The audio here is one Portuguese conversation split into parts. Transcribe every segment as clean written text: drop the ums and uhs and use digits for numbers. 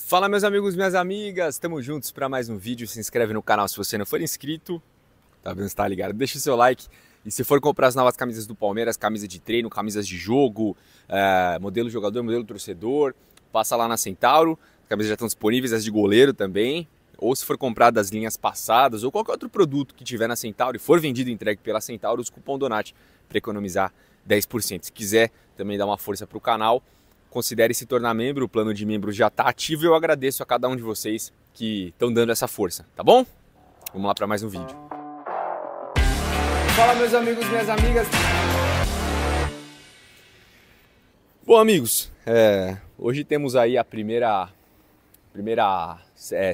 Fala meus amigos, minhas amigas, estamos juntos para mais um vídeo. Se inscreve no canal se você não for inscrito, tá vendo, tá ligado? Deixa o seu like e se for comprar as novas camisas do Palmeiras, camisa de treino, camisas de jogo, modelo jogador, modelo torcedor, passa lá na Centauro, as camisas já estão disponíveis, as de goleiro também. Ou se for comprar das linhas passadas ou qualquer outro produto que tiver na Centauro e for vendido e entregue pela Centauro, usa o cupom DONAT para economizar 10%. Se quiser também dar uma força para o canal, considere se tornar membro, o plano de membros já está ativo e eu agradeço a cada um de vocês que estão dando essa força, tá bom? Vamos lá para mais um vídeo. Fala meus amigos, minhas amigas. Bom amigos, hoje temos aí a primeira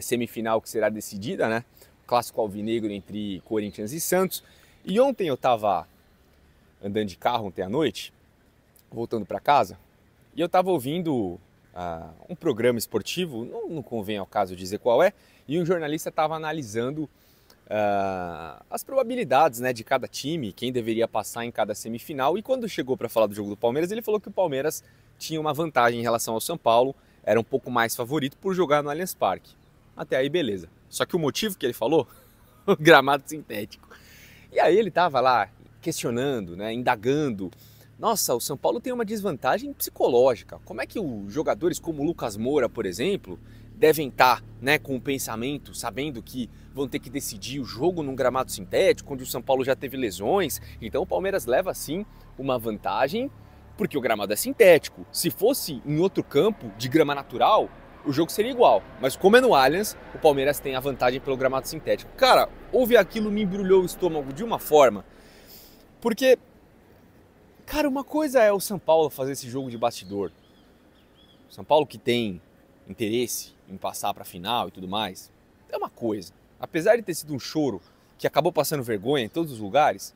semifinal que será decidida, né? Clássico alvinegro entre Corinthians e Santos. E ontem eu estava andando de carro ontem à noite, voltando para casa, e eu estava ouvindo um programa esportivo, não convém ao caso dizer qual é, e um jornalista estava analisando as probabilidades, né, de cada time, quem deveria passar em cada semifinal, e quando chegou para falar do jogo do Palmeiras, ele falou que o Palmeiras tinha uma vantagem em relação ao São Paulo, era um pouco mais favorito por jogar no Allianz Parque. Até aí beleza. Só que o motivo que ele falou, o gramado sintético. E aí ele estava lá questionando, né, indagando. Nossa, o São Paulo tem uma desvantagem psicológica. Como é que os jogadores como o Lucas Moura, por exemplo, devem estar, né, com o pensamento, sabendo que vão ter que decidir o jogo num gramado sintético, onde o São Paulo já teve lesões. Então o Palmeiras leva sim uma vantagem, porque o gramado é sintético. Se fosse em outro campo de grama natural, o jogo seria igual. Mas como é no Allianz, o Palmeiras tem a vantagem pelo gramado sintético. Cara, ouvir aquilo me embrulhou o estômago de uma forma, porque, cara, uma coisa é o São Paulo fazer esse jogo de bastidor. O São Paulo que tem interesse em passar para a final e tudo mais, é uma coisa. Apesar de ter sido um choro que acabou passando vergonha em todos os lugares,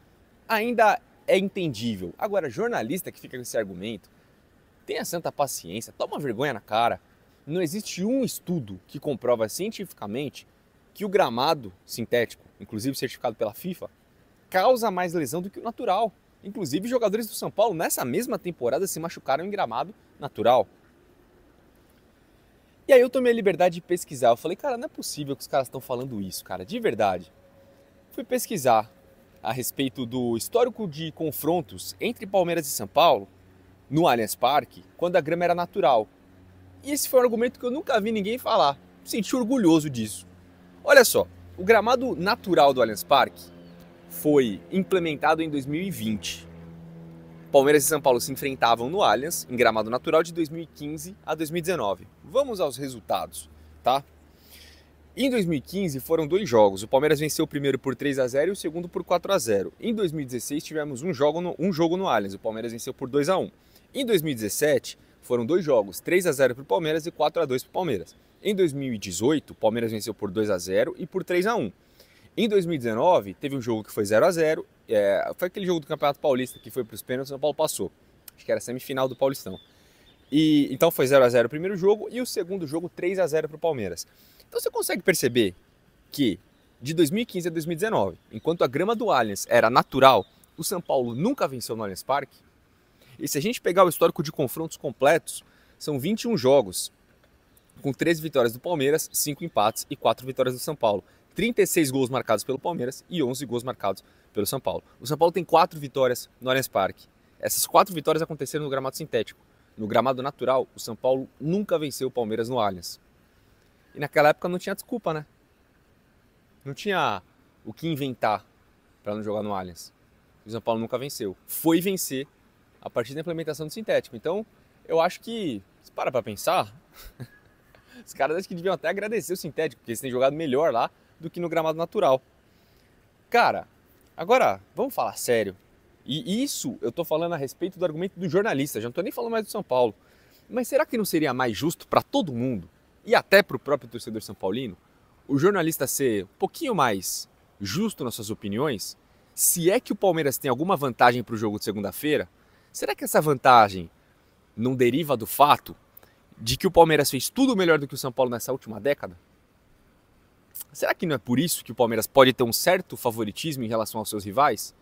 ainda é entendível. Agora, jornalista que fica com esse argumento, tenha santa paciência, toma vergonha na cara. Não existe um estudo que comprova cientificamente que o gramado sintético, inclusive certificado pela FIFA, causa mais lesão do que o natural. Inclusive, jogadores do São Paulo, nessa mesma temporada, se machucaram em gramado natural. E aí eu tomei a liberdade de pesquisar. Eu falei, cara, não é possível que os caras estão falando isso, cara, de verdade. Fui pesquisar a respeito do histórico de confrontos entre Palmeiras e São Paulo no Allianz Parque, quando a grama era natural. E esse foi um argumento que eu nunca vi ninguém falar. Me senti orgulhoso disso. Olha só, o gramado natural do Allianz Parque foi implementado em 2020. Palmeiras e São Paulo se enfrentavam no Allianz, em gramado natural, de 2015 a 2019. Vamos aos resultados, tá? Em 2015 foram 2 jogos. O Palmeiras venceu o primeiro por 3-0 e o segundo por 4-0. Em 2016 tivemos um jogo no Allianz. O Palmeiras venceu por 2-1. Em 2017 foram 2 jogos, 3-0 para o Palmeiras e 4-2 para o Palmeiras. Em 2018 o Palmeiras venceu por 2-0 e por 3-1. Em 2019 teve um jogo que foi 0-0. Foi aquele jogo do Campeonato Paulista que foi para os pênaltis e o São Paulo passou. Acho que era a semifinal do Paulistão. Então foi 0-0 o primeiro jogo e o segundo jogo 3-0 para o Palmeiras. Então você consegue perceber que de 2015 a 2019, enquanto a grama do Allianz era natural, o São Paulo nunca venceu no Allianz Parque. E se a gente pegar o histórico de confrontos completos, são 21 jogos, com 13 vitórias do Palmeiras, 5 empates e 4 vitórias do São Paulo. 36 gols marcados pelo Palmeiras e 11 gols marcados pelo São Paulo. O São Paulo tem 4 vitórias no Allianz Parque. Essas 4 vitórias aconteceram no gramado sintético. No gramado natural, o São Paulo nunca venceu o Palmeiras no Allianz. E naquela época não tinha desculpa, né? Não tinha o que inventar para não jogar no Allianz. O São Paulo nunca venceu. Foi vencer a partir da implementação do sintético. Então, eu acho que, se para pensar, os caras acho que deviam até agradecer o sintético, porque eles têm jogado melhor lá do que no gramado natural. Cara, agora, vamos falar sério. E isso eu tô falando a respeito do argumento do jornalista, já não tô nem falando mais do São Paulo. Mas será que não seria mais justo para todo mundo, e até para o próprio torcedor são paulino, o jornalista ser um pouquinho mais justo nas suas opiniões? Se é que o Palmeiras tem alguma vantagem para o jogo de segunda-feira, será que essa vantagem não deriva do fato de que o Palmeiras fez tudo melhor do que o São Paulo nessa última década? Será que não é por isso que o Palmeiras pode ter um certo favoritismo em relação aos seus rivais?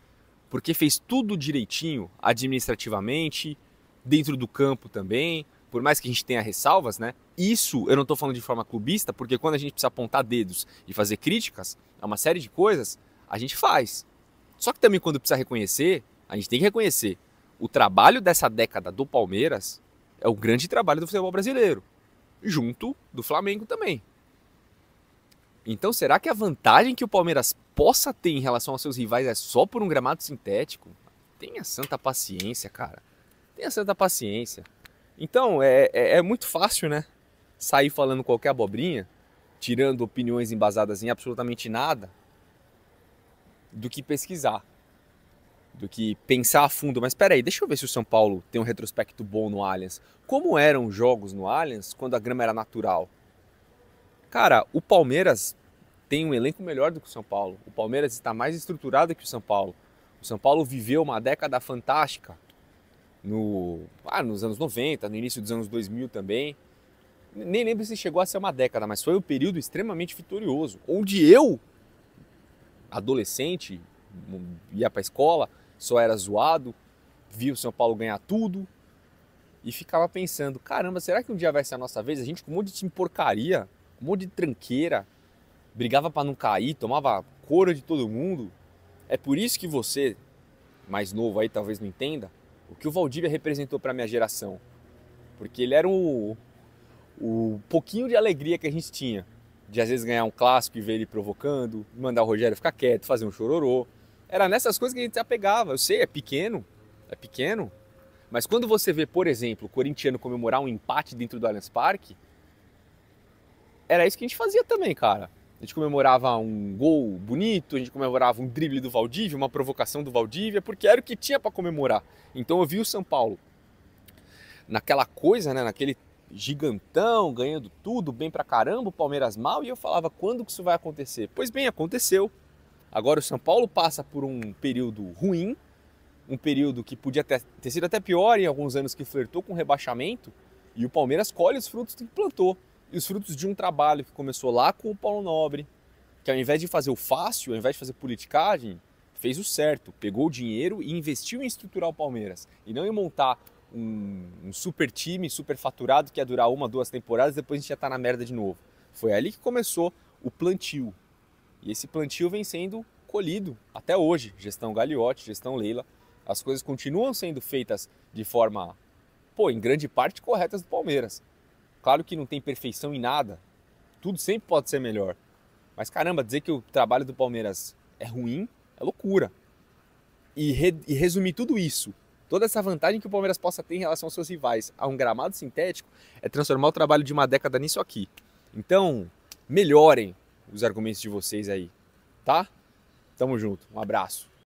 Porque fez tudo direitinho, administrativamente, dentro do campo também, por mais que a gente tenha ressalvas, né? Isso eu não estou falando de forma clubista, porque quando a gente precisa apontar dedos e fazer críticas a uma série de coisas, a gente faz. Só que também quando precisa reconhecer, a gente tem que reconhecer o trabalho dessa década do Palmeiras é o grande trabalho do futebol brasileiro, junto do Flamengo também. Então, será que a vantagem que o Palmeiras possa ter em relação aos seus rivais é só por um gramado sintético? Tenha santa paciência, cara. Tenha santa paciência. Então, é muito fácil, né? Sair falando qualquer abobrinha, tirando opiniões embasadas em absolutamente nada, do que pesquisar, do que pensar a fundo. Mas espera aí, deixa eu ver se o São Paulo tem um retrospecto bom no Allianz. Como eram os jogos no Allianz quando a grama era natural? Cara, o Palmeiras tem um elenco melhor do que o São Paulo. O Palmeiras está mais estruturado que o São Paulo. O São Paulo viveu uma década fantástica nos anos 90, no início dos anos 2000 também. Nem lembro se chegou a ser uma década, mas foi um período extremamente vitorioso, onde eu, adolescente, ia para a escola, só era zoado, via o São Paulo ganhar tudo e ficava pensando, caramba, será que um dia vai ser a nossa vez? A gente com um monte de time porcaria, um monte de tranqueira, brigava para não cair, tomava couro de todo mundo. É por isso que você, mais novo aí, talvez não entenda, o que o Valdívia representou para minha geração. Porque ele era o pouquinho de alegria que a gente tinha. De às vezes ganhar um clássico e ver ele provocando, mandar o Rogério ficar quieto, fazer um chororô. Era nessas coisas que a gente se apegava. Eu sei, é pequeno, mas quando você vê, por exemplo, o corintiano comemorar um empate dentro do Allianz Parque, era isso que a gente fazia também, cara. A gente comemorava um gol bonito, a gente comemorava um drible do Valdívia, uma provocação do Valdívia, porque era o que tinha para comemorar. Então eu vi o São Paulo naquela coisa, né, naquele gigantão, ganhando tudo, bem pra caramba, o Palmeiras mal, e eu falava, quando que isso vai acontecer? Pois bem, aconteceu. Agora o São Paulo passa por um período ruim, um período que podia ter sido até pior em alguns anos, que flertou com rebaixamento, e o Palmeiras colhe os frutos que plantou. E os frutos de um trabalho que começou lá com o Paulo Nobre, que ao invés de fazer o fácil, ao invés de fazer politicagem, fez o certo, pegou o dinheiro e investiu em estruturar o Palmeiras, e não em montar um super time, super faturado, que ia durar 1, 2 temporadas, depois a gente ia estar na merda de novo. Foi ali que começou o plantio. E esse plantio vem sendo colhido até hoje. Gestão Gagliotti, gestão Leila. As coisas continuam sendo feitas de forma, em grande parte, corretas do Palmeiras. Claro que não tem perfeição em nada. Tudo sempre pode ser melhor. Mas caramba, dizer que o trabalho do Palmeiras é ruim é loucura. E resumir tudo isso, toda essa vantagem que o Palmeiras possa ter em relação aos seus rivais a um gramado sintético, é transformar o trabalho de uma década nisso aqui. Então, melhorem os argumentos de vocês aí, tá? Tamo junto, um abraço.